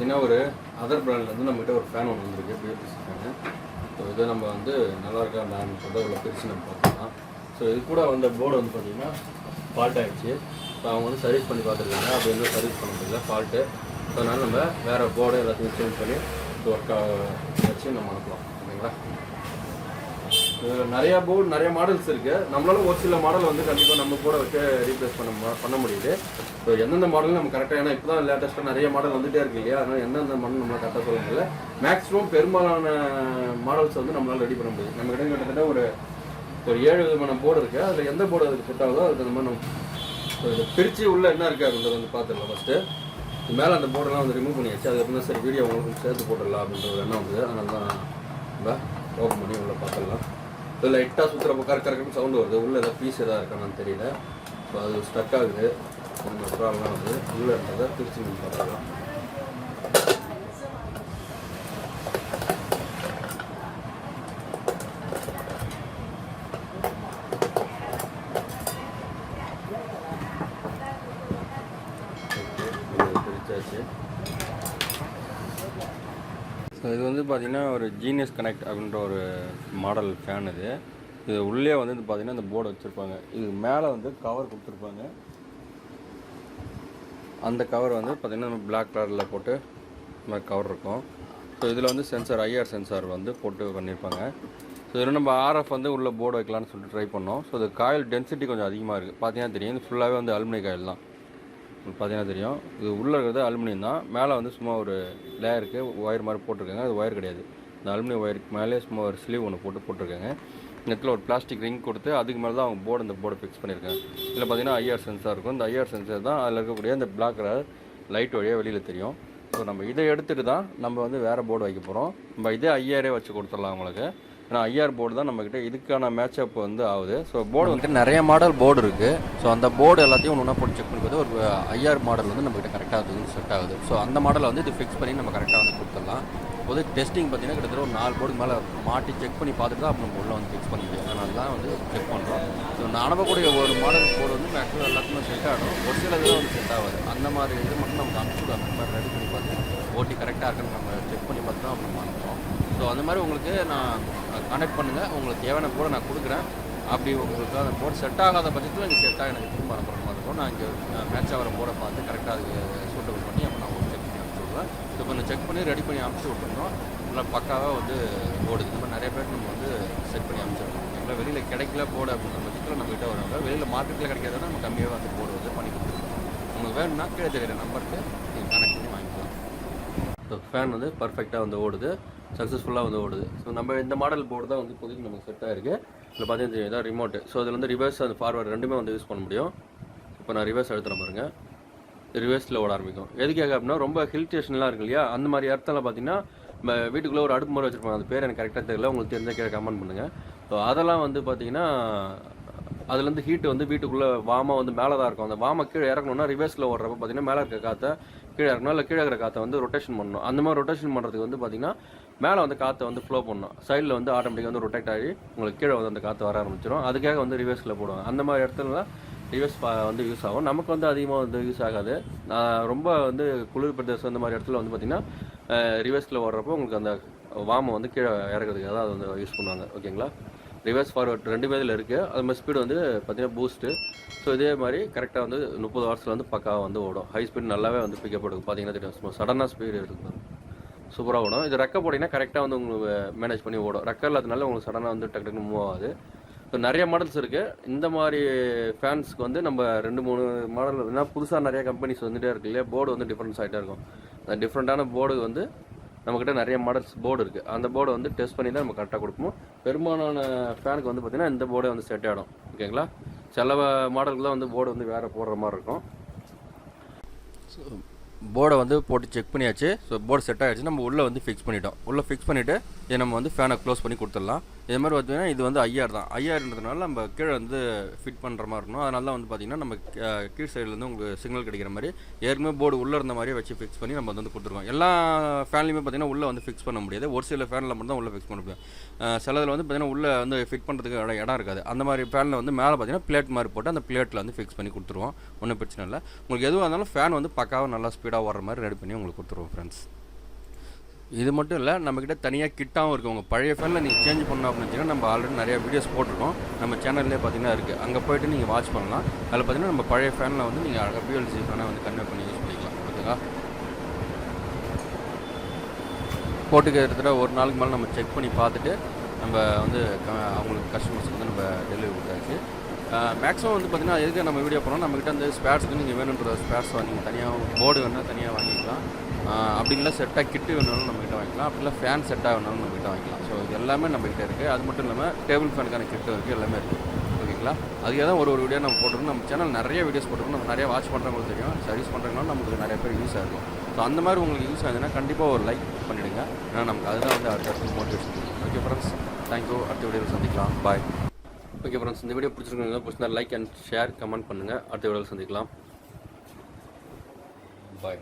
பார்த்தீங்கன்னா ஒரு அதர் பிராண்ட்லேருந்து நம்மகிட்ட ஒரு ஃபேன் ஒன்று வந்துருக்கு, BLDC ஃபேனு. ஸோ இதை நம்ம வந்து நல்லா இருக்கா நான் உள்ள பிரித்து நம்ம பார்க்கலாம். ஸோ இது கூட வந்த போர்டு வந்து பார்த்திங்கன்னா ஃபால்ட் ஆகிடுச்சு. ஸோ அவங்க வந்து சர்வீஸ் பண்ணி பார்த்துருக்காங்க, அப்படி வந்து சர்வீஸ் பண்ண முடியல ஃபால்ட்டு. ஸோ அதனால் நம்ம வேறு போர்டு எல்லாத்தையும் சேஞ்ச் பண்ணி ஒர்க்காக வச்சு நம்ம அனுப்பலாம். ஓகேங்களா? நிறையா போர்டு நிறைய மாடல்ஸ் இருக்குது. நம்மளால ஒரு சில மாடல் வந்து கண்டிப்பாக நம்ம கூட வச்சு ரீப்ளேஸ் பண்ண முடியுது. ஸோ எந்தெந்த மாடல் நம்ம கரெக்டாக, ஏன்னா இப்போ தான் லேட்டஸ்ட்டாக நிறைய மாடல் வந்துகிட்டே இருக்கு இல்லையா, அதனால் எந்தெந்த மாடல் நம்மளால் கரெக்டாக சொல்ல முடியல. மேக்ஸிமம் பெரும்பாலான மாடல்ஸ் வந்து நம்மளால் ரெடி பண்ண முடியுது. நம்ம கிட்ட கிட்டத்தட்ட ஒரு 7 விதமான போர்டு இருக்குது. அதில் எந்த போர்டு அதுக்கு செட் ஆகுதோ அதுக்கு அந்த மாதிரி நம்ம இதை பிரித்து உள்ளே என்ன இருக்குது அப்படின்றத வந்து பார்த்துடலாம். ஃபஸ்ட்டு இது மேலே அந்த போர்டெல்லாம் வந்து ரிமூவ் பண்ணியாச்சு. அதுக்கப்புறம் சரி வீடியோ உங்களுக்கு சேர்த்து போட்டுடலாம் அப்படின்ற ஒரு எண்ணம் வந்து, அதனால தான் நம்ம ஓப்பன் பண்ணி உள்ளே பார்த்துடலாம். இதில் லைட்டாக சுற்றுறப்போ கரெக்டாக சவுண்டு வருது. உள்ளே ஏதாவது பீஸ் எதாவது இருக்கான்னு தெரியல. ஸோ அது ஸ்டக் ஆகுது. அந்த ப்ராப்ளம்லாம் வந்து உள்ளே இருந்ததை பிரித்து நம்ம பார்த்துக்கலாம். பிரிச்சாச்சு. ஸோ இது வந்து பார்த்திங்கன்னா ஒரு ஜீனியஸ் கனெக்ட் அப்படின்ற ஒரு மாடல் ஃபேன். இது உள்ளே வந்து பார்த்திங்கன்னா இந்த போர்டு வச்சுருப்பாங்க. இது மேலே வந்து கவர் கொடுத்துருப்பாங்க. அந்த கவர் வந்து பார்த்திங்கன்னா நம்ம பிளாக் கலரில் போட்டு இந்த மாதிரி கவர் இருக்கும். ஸோ இதில் வந்து சென்சார் ஐஆர் சென்சார் வந்து போட்டு பண்ணியிருப்பாங்க. ஸோ இதில் நம்ம ஆர்எஃப் வந்து உள்ள போர்டு வைக்கலான்னு சொல்லிட்டு ட்ரை பண்ணோம். ஸோ இது காயில் டென்சிட்டி கொஞ்சம் அதிகமாக இருக்குது. பார்த்தீங்கன்னா தெரியும், இது ஃபுல்லாகவே வந்து அலுமினியம் காயில் தான். பார்த்தீங்கன்னா தெரியும், இது உள்ளே இருக்கிறது அலுமினியம் தான். மேலே வந்து சும்மா ஒரு லேயருக்கு ஒயர் மாதிரி போட்டிருக்காங்க. அது ஒயர் கிடையாது, இந்த அலுமினியம் ஒயருக்கு மேலே சும்மா ஒரு ஸ்லீவ் ஒன்று போட்டிருக்காங்க. இந்த இடத்துல ஒரு பிளாஸ்டிக் ரிங் கொடுத்து அதுக்கு மேலே தான் அவங்க போர்டு இந்த போர்டை ஃபிக்ஸ் பண்ணியிருக்காங்க. இதில் பார்த்தீங்கன்னா ஐஆர் சென்சார் இருக்கும். இந்த ஐஆர் சென்சார் தான் அதில் இருக்கக்கூடிய இந்த பிளாக் கலர் லைட் வழியாக வெளியில் தெரியும். ஸோ நம்ம இதை எடுத்துகிட்டு தான் நம்ம வந்து வேறு போர்டு வைக்க போகிறோம். நம்ம இதே ஐஆரே வச்சு கொடுத்துடலாம் உங்களுக்கு. ஏன்னா ஐஆர் போர்டு தான் நம்மக்கிட்ட இதுக்கான மேட்சப் வந்து ஆகுது. ஸோ போர்டு வந்துட்டு நிறைய மாடல் போர்டு இருக்குது. ஸோ அந்த போர்டு எல்லாத்தையும் ஒன்றா போட்டு செக் பண்ணி பார்த்து ஒரு ஐஆர் மாடல் வந்து நம்மக்கிட்ட கரெக்டாக அது செட் ஆகுது. ஸோ அந்த மாடலை வந்து இது ஃபிக்ஸ் பண்ணி நம்ம கரெக்டாக வந்து கொடுத்துடலாம். இப்போது டெஸ்டிங் பார்த்தீங்கன்னா கிட்டத்தட்ட ஒரு 4 போர்டுக்கு மேலே மாட்டி செக் பண்ணி பார்த்துட்டு தான் அப்போ நம்ம உள்ள வந்து ஃபிக்ஸ் பண்ண முடியும். அதனால தான் வந்து செக் பண்ணுறோம். ஸோ நான் அனுப்பக்கூடிய ஒரு மாடல் போர்டு வந்து மேக்ஸிமம் எல்லாத்துக்குமே செட் ஆகும். ஒரு சில இதில் வந்து செட் ஆகாது. அந்த மாதிரி இது மட்டும் நமக்கு அனுப்பிச்சு அந்த மாதிரி ரெடி பண்ணி பார்த்து ஓட்டி கரெக்டாக இருக்குன்னு நம்ம செக் பண்ணி பார்த்து தான் நம்ம அனுப்புகிறோம். ஸோ அந்த மாதிரி உங்களுக்கு நான் கான்டெக்ட் பண்ணுங்கள். உங்களுக்கு தேவையான போர்டை நான் கொடுக்குறேன். அப்படி உங்களுக்கு அந்த போர்டு செட் ஆகாத பட்சத்தில் நீங்கள் செட்டாக எனக்கு திரும்ப அனுப்புகிற மாதிரி இருக்கும். நான் இங்கே மேட்ச் ஆகிற போர்டை பார்த்து கரெக்டாக அதுக்கு சூட்டபிள் பண்ணி அப்போ நான் உங்களுக்கு செக் பண்ணி அனுப்பிச்சி விடுவேன். ஸோ கொஞ்சம் செக் பண்ணி ரெடி பண்ணி அனுப்பிச்சி விட்டுருந்தோம். நல்லா பக்காவாக வந்து போர்டு இந்த மாதிரி நிறைய பேர் நம்ம வந்து செட் பண்ணி அனுப்பிச்சிருக்கோம். எங்களை வெளியில் கிடைக்கல போர்டு அப்படின்ற பட்சத்தில் நம்மகிட்ட வருவாங்க. வெளியில் மார்க்கெட்டில் கிடைக்காதுன்னா நம்ம கம்மியாக வந்து போர்டு வந்து பண்ணி கொடுத்துருக்கோம். உங்களுக்கு வேணும்னா கீழே தெரியிற நம்பருக்கு நீங்கள் கனெக்ட் பண்ணி வாங்கிக்கலாம். ஸோ ஃபேன் வந்து பர்ஃபெக்டாக வந்து ஓடுது, சக்ஸஸ்ஃபுல்லாக வந்து ஓடுது. ஸோ நம்ம இந்த மாடல் போர்டு தான் வந்து இப்போதைக்கு நமக்கு செட் ஆகிருக்கு. இதில் பார்த்தீங்கன்னா இதான் ரிமோட்டு. ஸோ இதில் வந்து ரிவர்ஸ் அண்ட் ஃபார்வர்டு ரெண்டுமே வந்து யூஸ் பண்ண முடியும். இப்போ நான் ரிவர்ஸ் எடுத்துகிற பாருங்க, ரிவர்ஸில் ஓட ஆரம்பிக்கும். எதுக்காக அப்படின்னா ரொம்ப ஹில் ஸ்டேஷன்லாம் இருக்கு இல்லையா, அந்த மாதிரி இடத்துல பார்த்தீங்கன்னா நம்ம வீட்டுக்குள்ளே ஒரு அடுப்பு மாதிரி வச்சுருப்பாங்க. அது பேர் எனக்கு கரெக்டாக தெரியல, உங்களுக்கு தெரிஞ்ச கீழே கமெண்ட் பண்ணுங்கள். ஸோ அதெல்லாம் வந்து பார்த்தீங்கன்னா அதுலேருந்து ஹீட்டு வந்து வீட்டுக்குள்ளே வாமா வந்து மேலே தான் இருக்கும். அந்த வாமா கீழே இறக்கணும்னா ரிவர்ஸில் ஓடுறப்ப பார்த்தீங்கன்னா மேலே இருக்க காற்றை கீழே இறக்கணும், இல்லை கீழே இருக்கிற காற்றை வந்து ரொட்டேஷன் பண்ணணும். அந்த மாதிரி ரொட்டேஷன் பண்ணுறதுக்கு வந்து பார்த்தீங்கன்னா மேலே வந்து காற்றை வந்து ஃப்ளோ பண்ணணும். சைடில் வந்து ஆட்டோமேட்டிக்காக வந்து ரொட்டேட் ஆகி உங்களுக்கு கீழே வந்து அந்த காற்று வர ஆரம்பிச்சிடும். அதுக்காக வந்து ரிவர்ஸில் போடுவாங்க. அந்த மாதிரி இடத்துல ரிவர்ஸ் வந்து யூஸ் ஆகும். நமக்கு வந்து அதிகமாக வந்து யூஸ் ஆகாது. ரொம்ப வந்து குளிர் பிரதேசம் இந்த மாதிரி இடத்துல வந்து பார்த்திங்கன்னா ரிவர்ஸில் ஓடுறப்போ உங்களுக்கு அந்த வாமை வந்து கீழே இறக்கிறதுக்காக தான் அது வந்து யூஸ் பண்ணுவாங்க. ஓகேங்களா? ரிவர்ஸ் ஃபார்வர்ட் 2 பேரில் இருக்குது. அது மாதிரி ஸ்பீடு வந்து பார்த்திங்கன்னா பூஸ்ட்டு. ஸோ இதே மாதிரி கரெக்டாக வந்து 30 ஹவர்ஸில் வந்து பக்காவாக வந்து ஓடும். ஹை ஸ்பீட் நல்லாவே வந்து பிக்கப் எடுக்கும். பார்த்தீங்கன்னா தெரியும், சடனாக ஸ்பீடு இருக்குது, சூப்பராக ஓடும். இது ரெக்க போட்டிங்கன்னா கரெக்டாக வந்து உங்களுக்கு மேனேஜ் பண்ணி ஓடும். ரெக்க இல்லாதனால உங்களுக்கு சடனாக வந்து டக்கு டக்குன்னு மூவ் ஆகாது. ஸோ நிறைய மாடல்ஸ் இருக்குது. இந்த மாதிரி ஃபேன்ஸ்க்கு வந்து நம்ம 2-3 மாடல் என்ன புதுசாக நிறைய கம்பெனிஸ் வந்துகிட்டே இருக்கு இல்லையா, போர்டு வந்து டிஃப்ரெண்ட்ஸ் ஆகிட்டே இருக்கும். அந்த டிஃப்ரெண்ட்டான போர்டு வந்து நம்மக்கிட்ட நிறைய மாடல்ஸ் போர்டு இருக்குது. அந்த போர்டை வந்து டெஸ்ட் பண்ணி தான் நம்ம கரெக்டாக கொடுப்போம். பெரும்பாலான ஃபேனுக்கு வந்து பார்த்திங்கன்னா இந்த போர்டை வந்து செட் ஆகிடும். ஓகேங்களா? சில மாடலுக்கு தான் வந்து போர்டு வந்து வேறு போடுற மாதிரி இருக்கும். ஸோ போர்டை வந்து போட்டு செக் பண்ணியாச்சு. ஸோ போர்டு செட் ஆகிடுச்சு. நம்ம உள்ளே வந்து ஃபிக்ஸ் பண்ணிட்டோம். உள்ளே ஃபிக்ஸ் பண்ணிவிட்டு இதை நம்ம வந்து ஃபேனை க்ளோஸ் பண்ணி கொடுத்துடலாம். இது மாதிரி பார்த்தீங்கன்னா இது வந்து ஐஆர் தான். ஐஆர்ன்றதுனால நம்ம கீழே வந்து ஃபிட் பண்ணுற மாதிரி இருக்கணும். அதனால தான் வந்து பார்த்திங்கன்னா நம்ம கீழ் சைட்லேருந்து உங்களுக்கு சிக்னல் கிடைக்கிற மாதிரி ஏற்கனவே போர்டு உள்ளே இருந்த மாதிரியே வச்சு ஃபிக்ஸ் பண்ணி நம்ம வந்து கொடுத்துருக்கோம். எல்லா ஃபேன்லையுமே பார்த்திங்கன்னா உள்ளே வந்து ஃபிக்ஸ் பண்ண முடியாது. ஒரு சில ஃபேனில் மட்டும் தான் உள்ளே ஃபிக்ஸ் பண்ண முடியும். சிலதில் வந்து பார்த்திங்கன்னா உள்ளே வந்து ஃபிட் பண்ணுறதுக்கு இடம் இருக்காது. அந்த மாதிரி ஃபேனில் வந்து மேலே பார்த்திங்கன்னா பிளேட் மாதிரி போட்டு அந்த பிளேட்டில் வந்து ஃபிக்ஸ் பண்ணி கொடுத்துருவோம். ஒன்றும் பிரச்சனை இல்லை. உங்களுக்கு எதுவாக இருந்தாலும் ஃபேன் வந்து பக்காவாக நல்லா ஸ்பீடாக ஓடுற மாதிரி ரெடி பண்ணி உங்களுக்கு கொடுத்துருவோம் ஃப்ரெண்ட்ஸ். இது மட்டும் இல்லை, நம்மக்கிட்ட தனியாக கிட்டாகவும் இருக்குது. உங்கள் பழைய ஃபேனில் நீங்கள் சேஞ்ச் பண்ணணும் அப்படின்னு வச்சிங்கன்னா நம்ம ஆல்ரெடி நிறைய வீடியோஸ் போட்டிருக்கோம். நம்ம சேனல்லே பார்த்தீங்கன்னா இருக்குது. அங்கே போய்ட்டு நீங்கள் வாட்ச் பண்ணலாம். அதில் பார்த்தீங்கன்னா நம்ம பழைய ஃபேனில் வந்து நீங்கள் அழகாக BLDC ஃபேனை வந்து கன்வெர்ட் பண்ணி யூஸ் பண்ணிக்கலாம். ஓகேங்களா? போட்டுக்கு எடுத்துகிட்டு ஒரு நாளுக்கு மேலே நம்ம செக் பண்ணி பார்த்துட்டு நம்ம வந்து அவங்களுக்கு கஸ்டமர்ஸ்க்கு வந்து நம்ம டெலிவரி கொடுத்தாச்சு. மேக்ஸிமம் வந்து பார்த்திங்கன்னா எதுக்கு நம்ம வீடியோ பண்ணோம், நம்மக்கிட்ட அந்த ஸ்பேர்ஸுக்கு நீங்கள் வேணுன்ற ஸ்பேர்ஸ் நீங்கள் தனியாக போர்டு வேணால் தனியாக வாங்கிக்கலாம். அப்படி இல்லை செட்டாக கிட்டு வேணாலும் நம்மக்கிட்ட வாங்கிக்கலாம். அப்படி இல்லை ஃபேன் செட்டாக வேணாலும் நம்மக்கிட்ட வாங்கிக்கலாம். ஸோ இது எல்லாமே நம்மக்கிட்ட இருக்குது. அது மட்டும் இல்லாமல் டேபிள் ஃபேனுக்கான கிட்டு இருக்குது, எல்லாமே இருக்குது. ஓகேங்களா? அதுக்கு தான் ஒரு வீடியோ நம்ம போட்டிருக்கோம். நம்ம சேனல் நிறைய வீடியோஸ் போட்டிருக்கோம். நம்ம நிறைய வாட்ச் பண்ணுறவங்களுக்கு தெரியும், சர்வீஸ் பண்ணுறவங்களும் நமக்கு நிறைய பேர் யூஸ் ஆகும். ஸோ அந்த மாதிரி உங்களுக்கு யூஸ் ஆகுதுன்னா கண்டிப்பாக ஒரு லைக் பண்ணிவிடுங்க. ஏன்னா நமக்கு அதுதான் வந்து அடுத்த மோட்டிவேஷன். Okay friends, thank you. அடுத்த வீடியோவில் சந்திக்கலாம். பாய். ஓகே ஃப்ரெண்ட்ஸ், இந்த வீடியோ பிடிச்சிருக்கீங்க லைக் அண்ட் ஷேர் கமெண்ட் பண்ணுங்கள். அடுத்த வீடியோவில் சந்திக்கலாம். பாய்.